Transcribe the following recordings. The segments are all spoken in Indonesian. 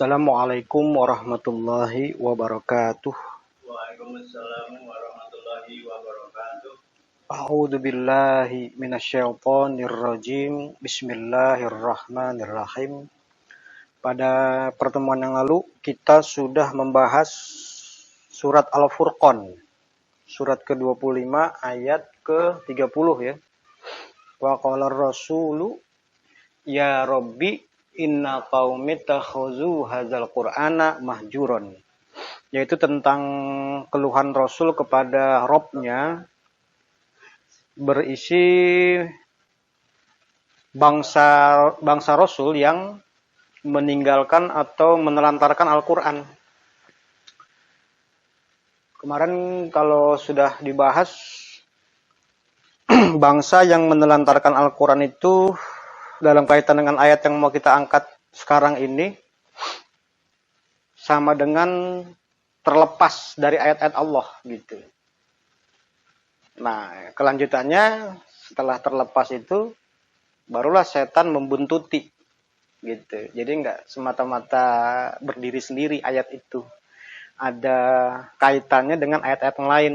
Assalamualaikum warahmatullahi wabarakatuh. Waalaikumsalam warahmatullahi wabarakatuh. A'udzu billahi minasyaitonir rajim. Bismillahirrahmanirrahim. Pada pertemuan yang lalu kita sudah membahas surat Al-Furqan. Surat ke-25 ayat ke-30 ya. Wa qala ar-rasulu ya rabbi inna qaumi takhuzu hadzal qur'ana mahjuran. Yaitu tentang keluhan Rasul kepada Robnya, berisi bangsa Rasul yang meninggalkan atau menelantarkan Al-Quran. Kemarin kalau sudah dibahas, bangsa yang menelantarkan Al-Quran itu dalam kaitan dengan ayat yang mau kita angkat sekarang ini sama dengan terlepas dari ayat-ayat Allah gitu. Nah, kelanjutannya setelah terlepas itu barulah setan membuntuti gitu. Jadi enggak semata-mata berdiri sendiri ayat itu. Ada kaitannya dengan ayat-ayat yang lain.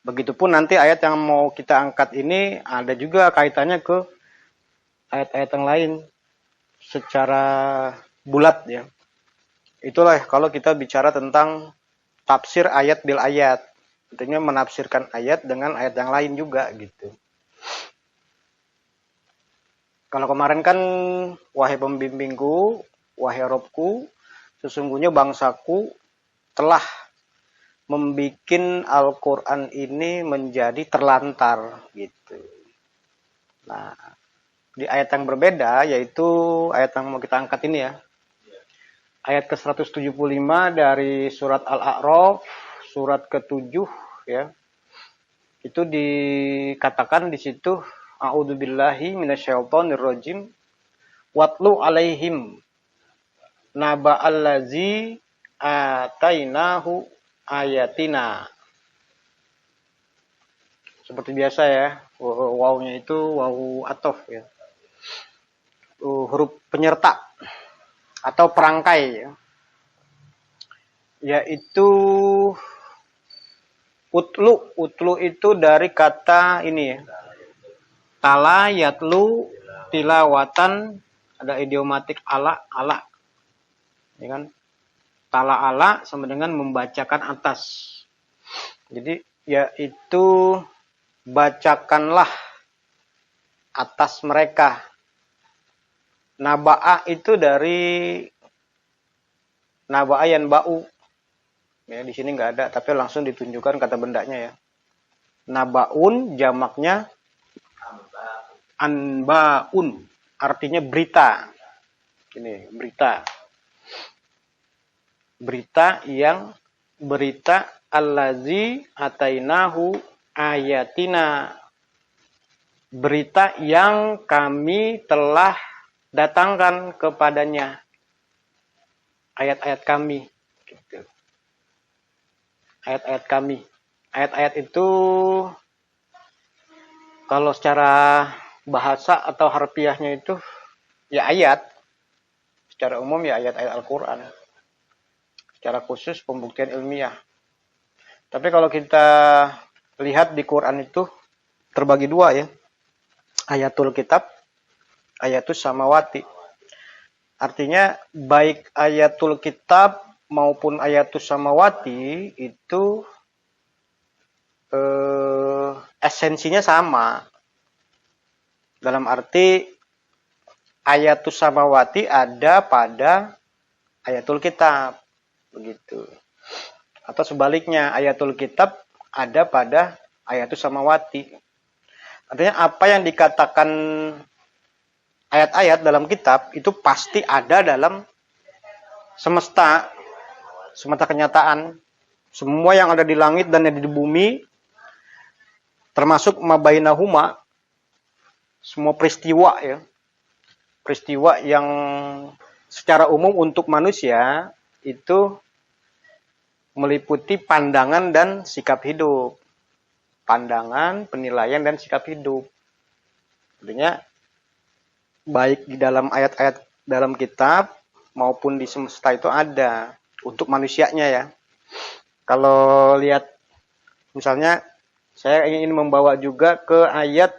Begitupun nanti ayat yang mau kita angkat ini ada juga kaitannya ke ayat-ayat yang lain secara bulat ya. Itulah kalau kita bicara tentang tafsir ayat bil ayat. Artinya menafsirkan ayat dengan ayat yang lain juga gitu. Kalau kemarin kan wahai pembimbingku, wahai Robku, sesungguhnya bangsaku telah membikin Al-Quran ini menjadi terlantar gitu. Nah, di ayat yang berbeda yaitu ayat yang mau kita angkat ini ya. Ayat ke-175 dari surat Al-A'raf, surat ke-7 ya. Itu dikatakan di situ a'udzubillahi minasyaitonirrajim watlu alaihim naba'allazi atainahu ayatina. Seperti biasa ya, wawnya itu waw atof ya. Huruf penyerta atau perangkai ya. Yaitu utlu itu dari kata ini ya. Tala yatlu tilawatan, ada idiomatik ala. Ya kan? Tala ala sama dengan membacakan atas. Jadi yaitu bacakanlah atas mereka. Naba'a itu dari naba'a yan ba'u. Ya, di sini nggak ada, tapi langsung ditunjukkan kata bendanya ya. Naba'un jamaknya anba'un, artinya berita. Ini berita. Berita allazi atainahu ayatina. Berita yang kami telah datangkan kepadanya ayat-ayat kami gitu. Ayat-ayat kami. Ayat-ayat itu kalau secara bahasa atau harfiahnya itu ya ayat. Secara umum ya ayat-ayat Al-Quran. Secara khusus pembuktian ilmiah. Tapi kalau kita lihat di Quran itu terbagi dua ya. Ayatul kitab, ayatus samawati. Artinya baik ayatul kitab maupun ayatus samawati itu esensinya sama. Dalam arti ayatus samawati ada pada ayatul kitab. Begitu. Atau sebaliknya ayatul kitab ada pada ayatus samawati. Artinya apa yang dikatakan ayat-ayat dalam kitab itu pasti ada dalam semesta kenyataan. Semua yang ada di langit dan yang di bumi, termasuk mabainahuma, semua peristiwa ya. Peristiwa yang secara umum untuk manusia itu meliputi pandangan dan sikap hidup. Pandangan, penilaian, dan sikap hidup. Artinya baik di dalam ayat-ayat dalam kitab maupun di semesta itu ada untuk manusianya ya. Kalau lihat misalnya saya ingin membawa juga ke ayat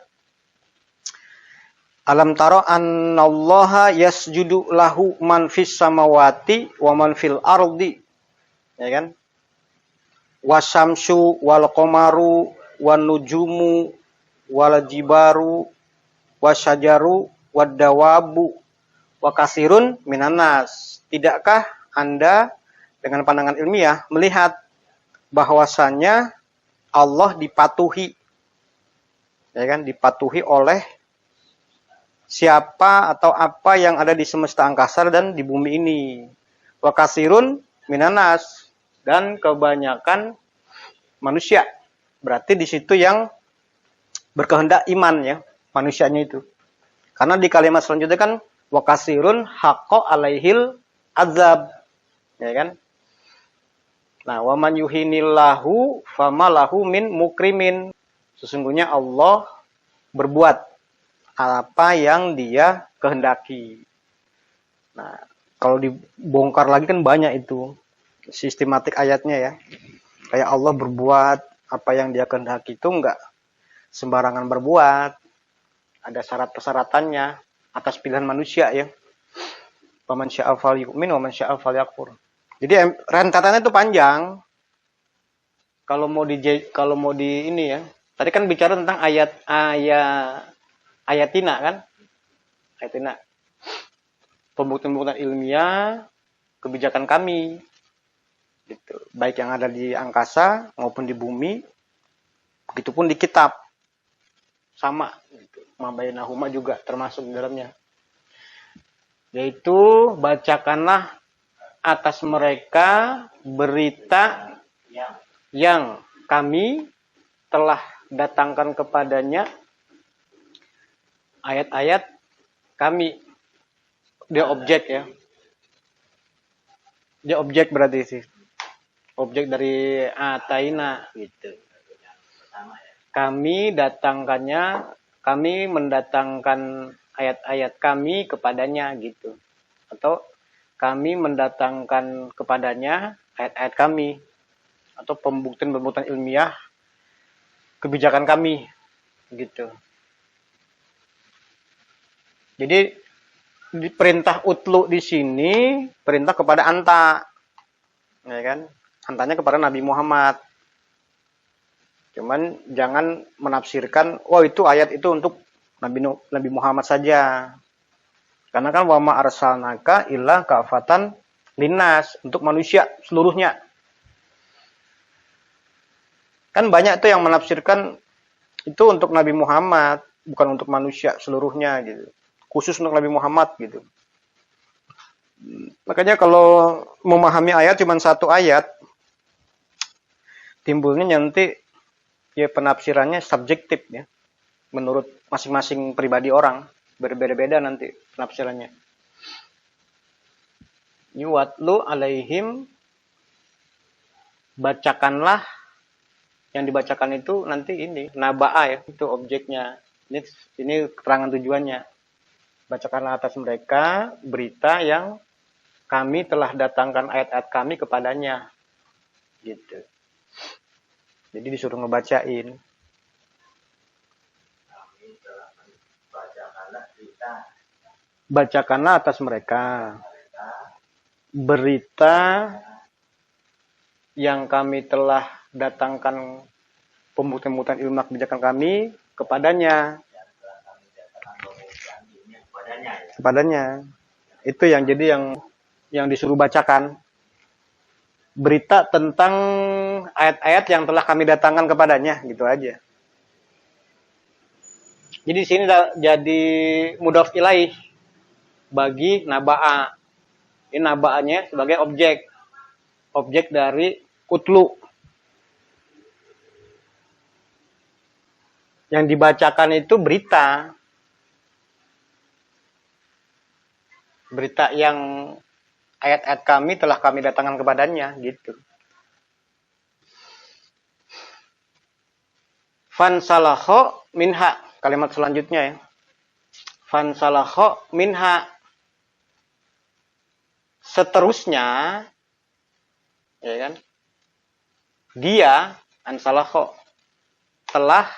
Alam taro annallaha yasjudu lahu man fis samawati wa man fil ardi. Ya kan? Wasamsu wal qamaru wan nujumu wal jibaru wasyajaru wad dawabu wa kasirun minanas. Tidakkah Anda dengan pandangan ilmiah melihat bahwasannya Allah dipatuhi, ya kan, dipatuhi oleh siapa atau apa yang ada di semesta angkasa dan di bumi ini. Wa kasirun minanas, dan kebanyakan manusia. Berarti di situ yang berkehendak iman ya, manusianya itu. Karena di kalimat selanjutnya kan wa kasirun haqqo alaihil azab, ya kan? Nah, wa man yuhinillahu famalahu min mukrimin. Sesungguhnya Allah berbuat apa yang dia kehendaki. Nah, kalau dibongkar lagi kan banyak itu sistematik ayatnya ya. Kayak Allah berbuat apa yang dia kehendaki itu enggak sembarangan berbuat. Ada syarat persyaratannya atas pilihan manusia ya. Faman syaa'a falyu'min wa man syaa'a falyakfur. Jadi rentetannya itu panjang. Kalau mau di ini ya. Tadi kan bicara tentang ayatina kan? Ayatina. Pembuktian-pembuktian ilmiah, kebijakan kami. Gitu. Baik yang ada di angkasa maupun di bumi. Begitupun di kitab. Sama. Gitu. Mabainahuma juga termasuk di dalamnya. Yaitu bacakanlah atas mereka berita yang kami telah datangkan kepadanya ayat-ayat kami. Dia objek ya. Dia objek berarti sih. Objek dari ataina gitu. Kami mendatangkan ayat-ayat kami kepadanya gitu. Atau kami mendatangkan kepadanya ayat-ayat kami atau pembuktian ilmiah kebijakan kami gitu. Jadi perintah utlu di sini perintah kepada anta, ya kan? Antanya kepada Nabi Muhammad. Cuman jangan menafsirkan, wah itu ayat itu untuk Nabi Muhammad saja. Karena kan wa ma arsalnaka illa kafatan linnas, untuk manusia seluruhnya. Kan banyak tuh yang menafsirkan itu untuk Nabi Muhammad, bukan untuk manusia seluruhnya gitu. Khusus untuk Nabi Muhammad gitu. Makanya kalau memahami ayat cuma satu ayat, timbulnya nanti ya penafsirannya subjektif ya. Menurut masing-masing pribadi orang. Berbeda-beda nanti penafsirannya. Yuwatlu alaihim, bacakanlah, yang dibacakan itu nanti ini naba'a ya, itu objeknya. Ini keterangan tujuannya. Bacakanlah atas mereka berita yang kami telah datangkan ayat-ayat kami kepadanya. Gitu. Jadi disuruh ngebacain. Bacakanlah atas mereka berita yang kami telah datangkan pembuktian ilmu kebijakan kami kepadanya. Itu yang jadi yang disuruh bacakan. Berita tentang ayat-ayat yang telah kami datangkan kepadanya, gitu aja. Jadi di sini jadi mudhaf ilaih bagi naba'a. Ini naba'anya sebagai objek dari utlu. Yang dibacakan itu berita yang ayat-ayat kami telah kami datangkan kepadanya gitu. Fansalakho minha, kalimat selanjutnya ya. Fansalakho minha, seterusnya, ya kan? Dia ansalakho telah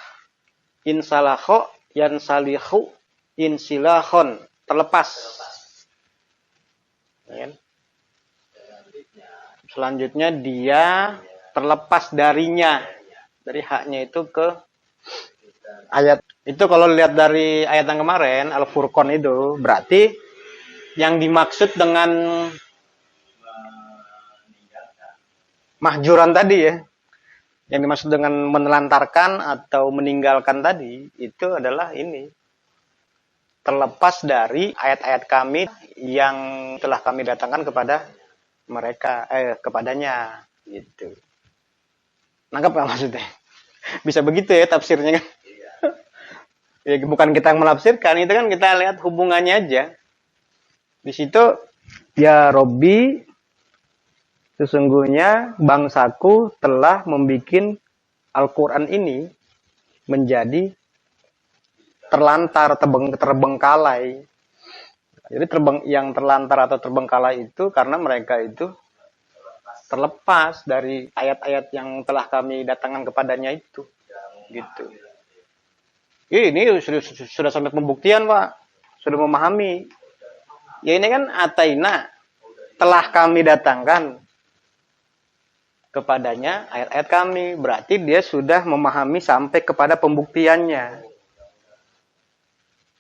insalakho yansalihu insilahon terlepas. Ya kan? Selanjutnya dia terlepas darinya, dari haknya itu ke ayat itu. Kalau lihat dari ayat yang kemarin Al-Furqan itu berarti yang dimaksud dengan mahjuran tadi ya, yang dimaksud dengan menelantarkan atau meninggalkan tadi itu adalah ini, terlepas dari ayat-ayat kami yang telah kami datangkan kepada mereka, kepadanya gitu. Nangkap nggak maksudnya? Bisa begitu ya tafsirnya kan? Ya, bukan kita yang menafsirkan, itu kan kita lihat hubungannya aja. Di situ ya Robbi, sesungguhnya bangsaku telah membuat Al-Quran ini menjadi terlantar, terbengkalai. Jadi yang terlantar atau terbengkalai itu karena mereka itu terlepas dari ayat-ayat yang telah kami datangkan kepadanya itu. Gitu. Ini sudah sampai pembuktian, Pak. Sudah memahami. Ya ini kan ataina, telah kami datangkan kepadanya ayat-ayat kami. Berarti dia sudah memahami sampai kepada pembuktiannya.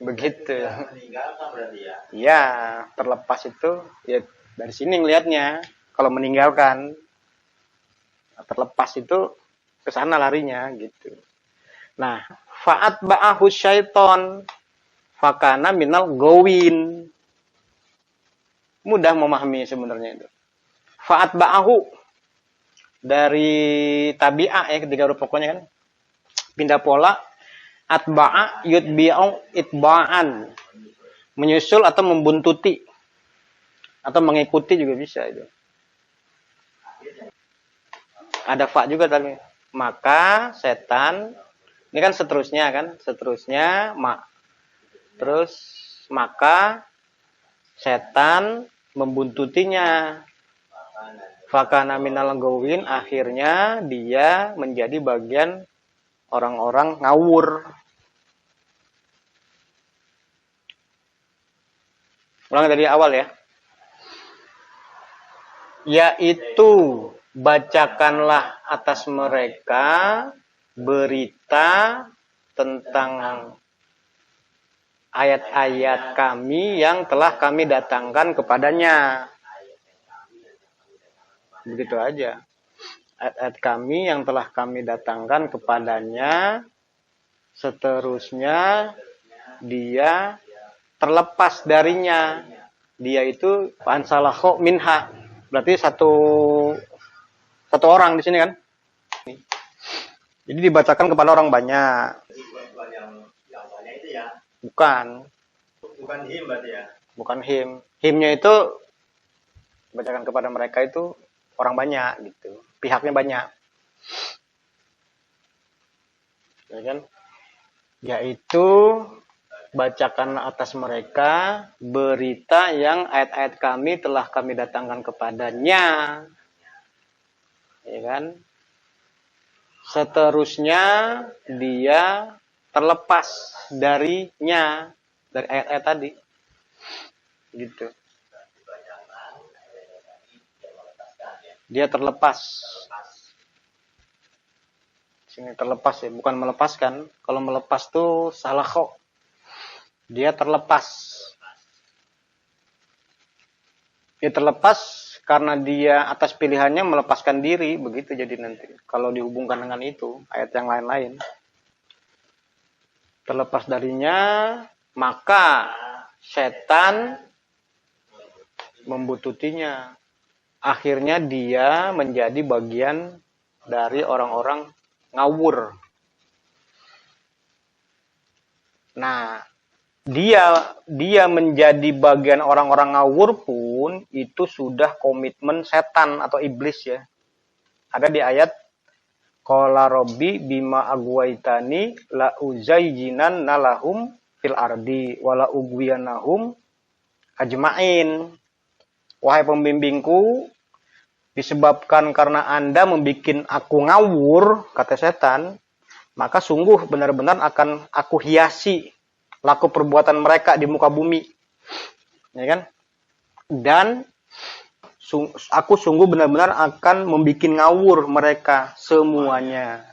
Begitu. Ya, terlepas itu ya dari sini ngelihatnya. Kalau meninggalkan, terlepas itu ke sana larinya gitu. Nah, fa'at ba'ahu syaiton fakana minal gowin. Mudah memahami sebenarnya itu. Fa'at ba'ahu dari tabi'ah ya, ketika huruf pokoknya kan pindah pola. Atba'a yutbi'u itba'an, menyusul atau membuntuti atau mengikuti juga bisa itu. Ada fa juga tadi. Maka setan ini kan seterusnya kan, seterusnya terus maka setan membuntutinya. Fakana minal gawin, akhirnya dia menjadi bagian orang-orang ngawur. Ulang dari awal ya. Yaitu bacakanlah atas mereka berita tentang ayat-ayat kami yang telah kami datangkan kepadanya. Begitu aja. Ayat-ayat kami yang telah kami datangkan kepadanya, seterusnya dia terlepas darinya. Dia itu ansalakho minha, berarti satu orang di sini kan. Jadi dibacakan kepada orang banyak. Bukan him berarti ya. Bukan him. Himnya itu dibacakan kepada mereka itu orang banyak gitu. Pihaknya banyak. Ya kan? Yaitu bacakan atas mereka berita yang ayat-ayat kami telah kami datangkan kepadanya. Ya kan? Seterusnya dia terlepas darinya, dari ayat-ayat tadi. Gitu. Dia terlepas. Sini terlepas ya, bukan melepaskan. Kalau melepas tuh salah kok. Dia terlepas. Dia terlepas karena dia atas pilihannya melepaskan diri, begitu jadi nanti. Kalau dihubungkan dengan itu, ayat yang lain-lain. Terlepas darinya, maka setan membututinya. Akhirnya dia menjadi bagian dari orang-orang ngawur. Nah, dia menjadi bagian orang-orang ngawur pun itu sudah komitmen setan atau iblis ya. Ada di ayat qala rabbi bima agwaitani la uzayyinan nalahum fil ardi wala ugwiyanahum ajmain. wahai pembimbingku, disebabkan karena Anda membuat aku ngawur, kata setan, maka sungguh benar-benar akan aku hiasi laku perbuatan mereka di muka bumi. Ya kan? Dan aku sungguh benar-benar akan membuat ngawur mereka semuanya.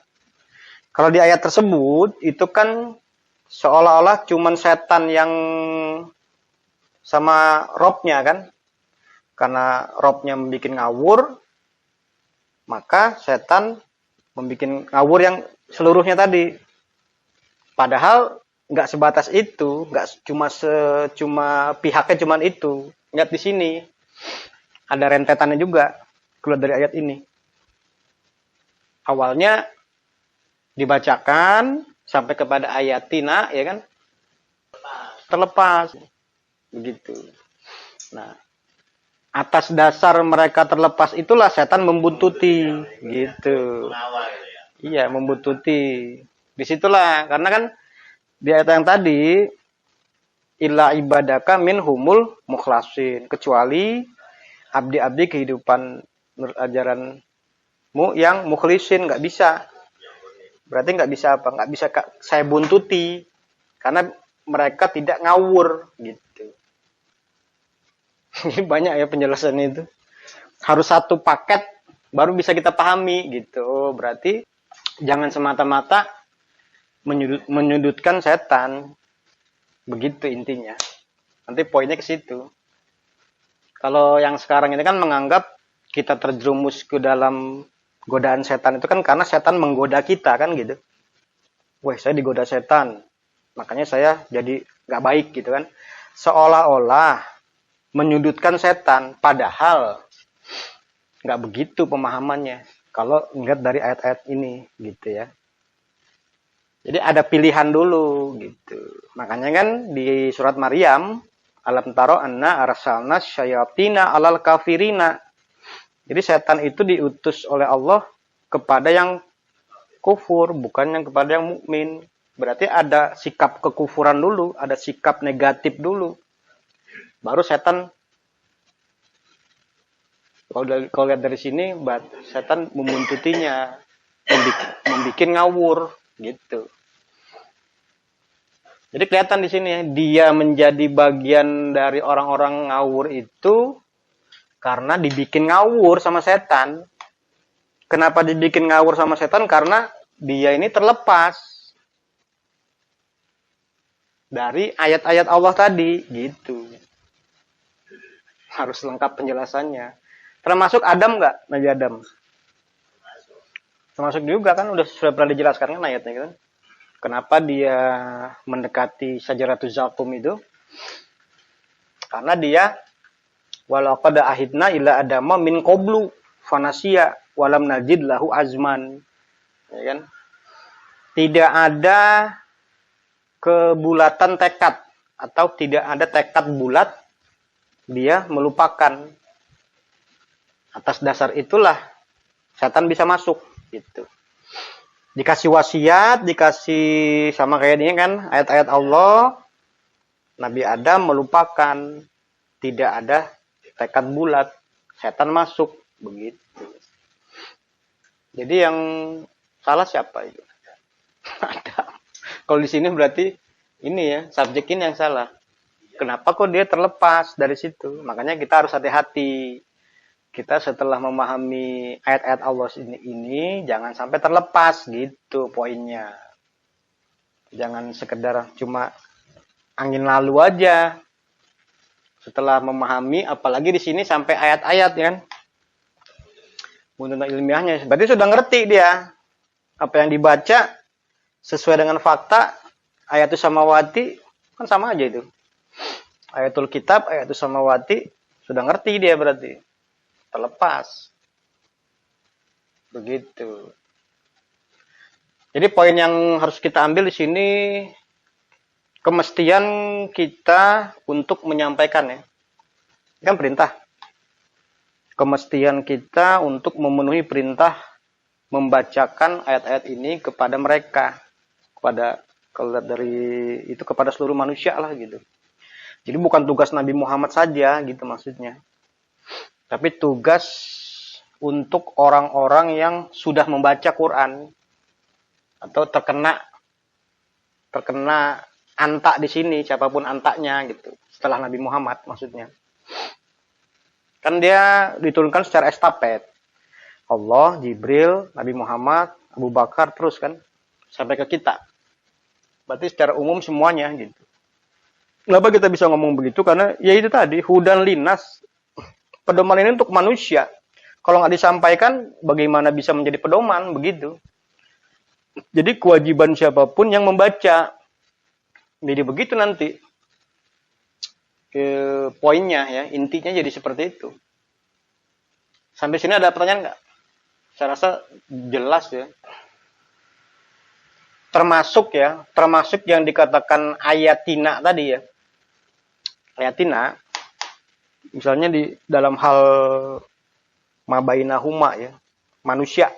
Kalau di ayat tersebut, itu kan seolah-olah cuman setan yang sama robnya kan. Karena robnya membuat ngawur, maka setan membuat ngawur yang seluruhnya tadi. Padahal nggak sebatas itu, nggak cuma pihaknya cuman itu. Lihat di sini, ada rentetannya juga keluar dari ayat ini. Awalnya dibacakan sampai kepada ayatina, ya kan? Terlepas, begitu. Nah, atas dasar mereka terlepas itulah setan membuntuti, gitu. Iya, membuntuti. Disitulah, karena kan di ayat yang tadi, illa ibadaka minhumul mukhlasin, kecuali abdi-abdi kehidupan menurut ajaranmu yang mukhlisin, nggak bisa. Berarti nggak bisa apa? Nggak bisa saya buntuti, karena mereka tidak ngawur, gitu. Ini banyak ya penjelasan itu. Harus satu paket baru bisa kita pahami gitu. Berarti jangan semata-mata menyudutkan setan. Begitu intinya. Nanti poinnya ke situ. Kalau yang sekarang ini kan menganggap kita terjerumus ke dalam godaan setan itu kan karena setan menggoda kita kan gitu. Wah, saya digoda setan. Makanya saya jadi nggak baik gitu kan. Seolah-olah menyudutkan setan, padahal nggak begitu pemahamannya kalau ngeliat dari ayat-ayat ini gitu ya. Jadi ada pilihan dulu gitu. Makanya kan di surat Maryam, alam taro anna arsalna syayatina alal kafirina. Jadi setan itu diutus oleh Allah kepada yang kufur, bukan yang kepada yang mukmin. Berarti ada sikap kekufuran dulu, ada sikap negatif dulu. Baru setan, kalau lihat dari sini, setan membuntutinya, membuat ngawur, gitu. Jadi kelihatan di sini, dia menjadi bagian dari orang-orang ngawur itu karena dibikin ngawur sama setan. Kenapa dibikin ngawur sama setan? Karena dia ini terlepas dari ayat-ayat Allah tadi, gitu. Harus lengkap penjelasannya. Termasuk Adam nggak, Nabi Adam? Termasuk juga kan, sudah pernah dijelaskan kan ayatnya kan. Kenapa dia mendekati Syajaratuz Zakum itu? Karena dia walaqad ahidna ila adama min qablu fanasiya walam najid lahu azman. Ya kan? Tidak ada kebulatan tekad atau tidak ada tekad bulat, dia melupakan. Atas dasar itulah setan bisa masuk gitu. Dikasih wasiat, dikasih sama kayak ini kan ayat-ayat Allah, Nabi Adam melupakan, tidak ada tekad bulat, setan masuk begitu. Jadi yang salah siapa itu? Adam. Kalau di sini berarti ini ya, subjek ini yang salah. Kenapa kok dia terlepas dari situ? Makanya kita harus hati-hati. Kita setelah memahami ayat-ayat Allah ini jangan sampai terlepas gitu poinnya. Jangan sekedar cuma angin lalu aja. Setelah memahami, apalagi di sini sampai ayat-ayat ya kan. Menurut ilmiahnya, berarti sudah ngerti dia. Apa yang dibaca sesuai dengan fakta, ayatul samawati kan sama aja itu. Ayatul kitab, ayatul samawati sudah ngerti dia berarti. Terlepas. Begitu. Jadi poin yang harus kita ambil di sini kemestian kita untuk menyampaikan ya. Kan perintah. Kemestian kita untuk memenuhi perintah membacakan ayat-ayat ini kepada mereka. Kalau dari itu kepada seluruh manusia lah gitu. Jadi bukan tugas Nabi Muhammad saja gitu maksudnya. Tapi tugas untuk orang-orang yang sudah membaca Quran atau terkena antak di sini, siapapun antaknya gitu. Setelah Nabi Muhammad maksudnya. Kan dia diturunkan secara estafet. Allah, Jibril, Nabi Muhammad, Abu Bakar terus kan sampai ke kita. Berarti secara umum semuanya gitu. Kenapa kita bisa ngomong begitu? Karena ya itu tadi, hudan linas. Pedoman ini untuk manusia. Kalau nggak disampaikan, bagaimana bisa menjadi pedoman? Begitu. Jadi kewajiban siapapun yang membaca. Jadi begitu nanti. Poinnya ya, intinya jadi seperti itu. Sampai sini ada pertanyaan nggak? Saya rasa jelas ya. Termasuk yang dikatakan ayatina tadi ya. Ayatina, misalnya di dalam hal mabainahuma ya, manusia,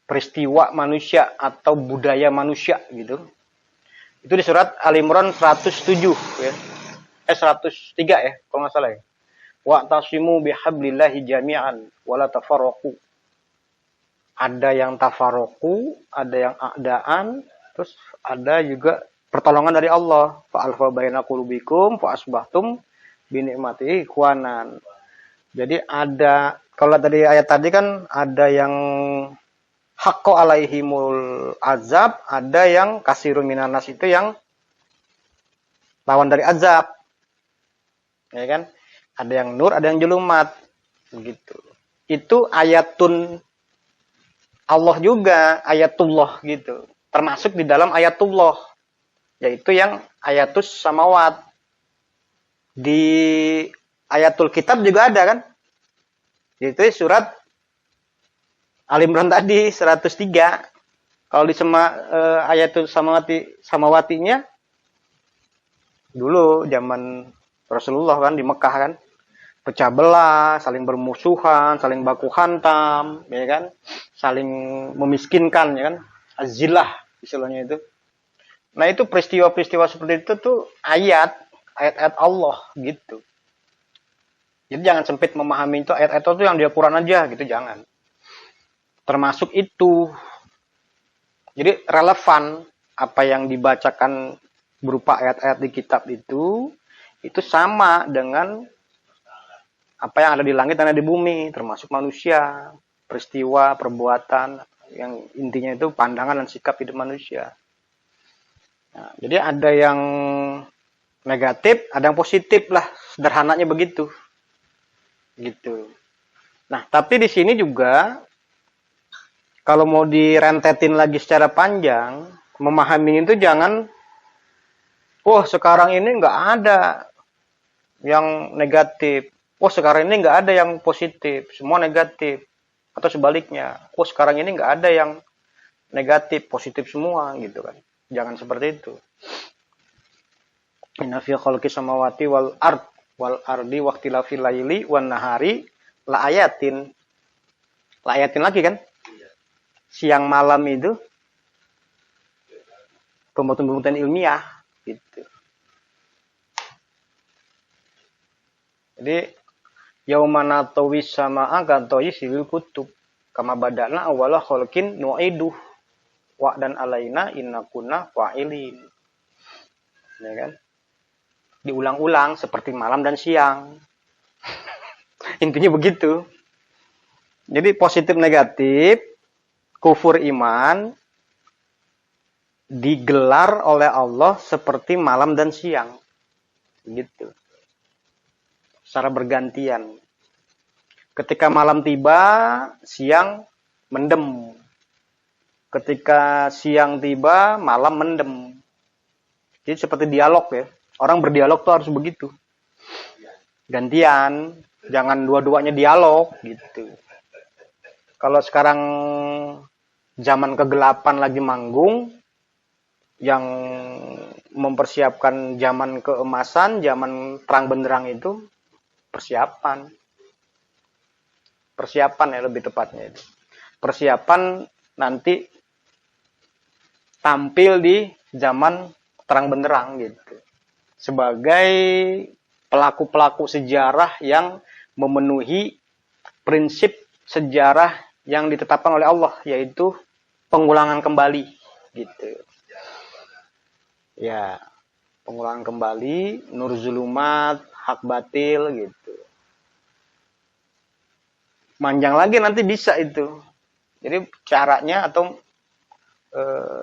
peristiwa manusia atau budaya manusia gitu. Itu di surat Al-Imran 107 ya. 103 ya, kalau nggak salah ya. Wa'tasimu bihablillahi jami'an wala tafarraqu. Ada yang tafarraqu, ada yang a'daan, terus ada juga pertolongan dari Allah. Fa'alfa baina qulubikum fa asbahtum bi ni'matihi ikhwanan. Jadi ada, kalau tadi ayat tadi kan ada yang haqqo alaihimul azab, ada yang kasirun minanas itu yang lawan dari azab. Ya kan? Ada yang nur, ada yang julumat. Begitu. Itu ayatun Allah juga, ayatullah gitu. Termasuk di dalam ayatullah. Yaitu yang ayatus samawat. Di ayatul kitab juga ada kan? Yaitu surat Al-Imran tadi 103. Kalau di ayatul samawatinya dulu zaman Rasulullah kan di Mekah kan, pecah belah, saling bermusuhan, saling baku hantam, ya kan, saling memiskinkan, ya kan, azilah istilahnya itu. Nah itu peristiwa-peristiwa seperti itu tuh ayat-ayat Allah gitu. Jadi jangan sempit memahami itu ayat-ayat itu yang di Al-Quran aja gitu, jangan. Termasuk itu. Jadi relevan apa yang dibacakan berupa ayat-ayat di kitab itu sama dengan apa yang ada di langit dan ada di bumi, termasuk manusia, peristiwa, perbuatan, yang intinya itu pandangan dan sikap hidup manusia. Nah, jadi ada yang negatif, ada yang positif lah, sederhananya begitu. Gitu. Nah, tapi di sini juga kalau mau direntetin lagi secara panjang, memahami itu jangan, sekarang ini nggak ada yang negatif. Sekarang ini nggak ada yang positif, semua negatif. Atau sebaliknya, sekarang ini nggak ada yang negatif, positif semua gitu kan. Jangan seperti itu. Inna fi khalqis samawati wal ardi waqtilafil laili wan nahari la ayatin. La ayatin lagi kan? Siang malam itu pembentukan ilmiah gitu. Jadi yaumana tawis sama agatoyi silil kutub kama badana awala khalqin nu'iduh wa dan alaina inna kunna fa'ilin. Ya kan? Diulang-ulang seperti malam dan siang. Intinya begitu. Jadi positif negatif, kufur iman digelar oleh Allah seperti malam dan siang. Gitu. Secara bergantian. Ketika malam tiba, siang mendem. Ketika siang tiba, malam mendem. Jadi seperti dialog ya. Orang berdialog tuh harus begitu. Gantian, jangan dua-duanya dialog gitu. Kalau sekarang zaman kegelapan lagi manggung, yang mempersiapkan zaman keemasan, zaman terang benderang itu persiapan ya lebih tepatnya itu. Persiapan nanti tampil di zaman terang benderang gitu. Sebagai pelaku-pelaku sejarah yang memenuhi prinsip sejarah yang ditetapkan oleh Allah, yaitu pengulangan kembali gitu. Ya, pengulangan kembali, nur zulumat, hak batil gitu. Panjang lagi nanti bisa itu. Jadi caranya atau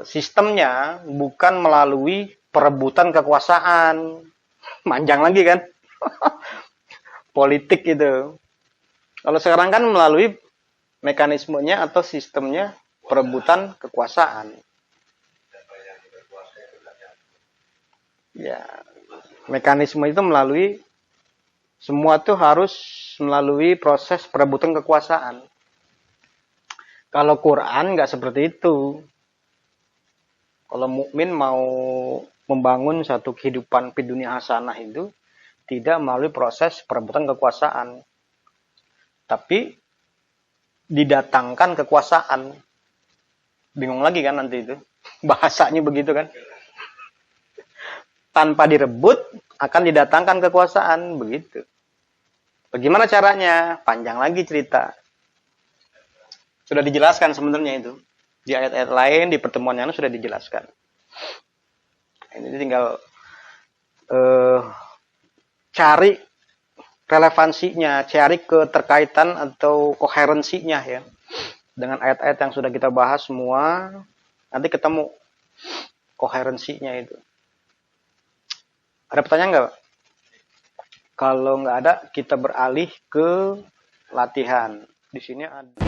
sistemnya bukan melalui perebutan kekuasaan. Panjang lagi kan? Politik itu. Kalau sekarang kan melalui mekanismenya atau sistemnya perebutan kekuasaan. Ya, mekanisme itu melalui semua tuh harus melalui proses perebutan kekuasaan. Kalau Quran nggak seperti itu. Kalau mukmin mau membangun satu kehidupan di dunia hasanah itu tidak melalui proses perebutan kekuasaan, tapi didatangkan kekuasaan. Bingung lagi kan nanti itu bahasanya begitu kan? Tanpa direbut akan didatangkan kekuasaan, begitu. Bagaimana caranya? Panjang lagi cerita. Sudah dijelaskan sebenarnya itu. Di ayat-ayat lain, di pertemuan yang sudah dijelaskan. Ini tinggal cari relevansinya, cari keterkaitan atau koherensinya ya. Dengan ayat-ayat yang sudah kita bahas semua, nanti ketemu koherensinya itu. Ada pertanyaan nggak? Kalau nggak ada, kita beralih ke latihan. Di sini ada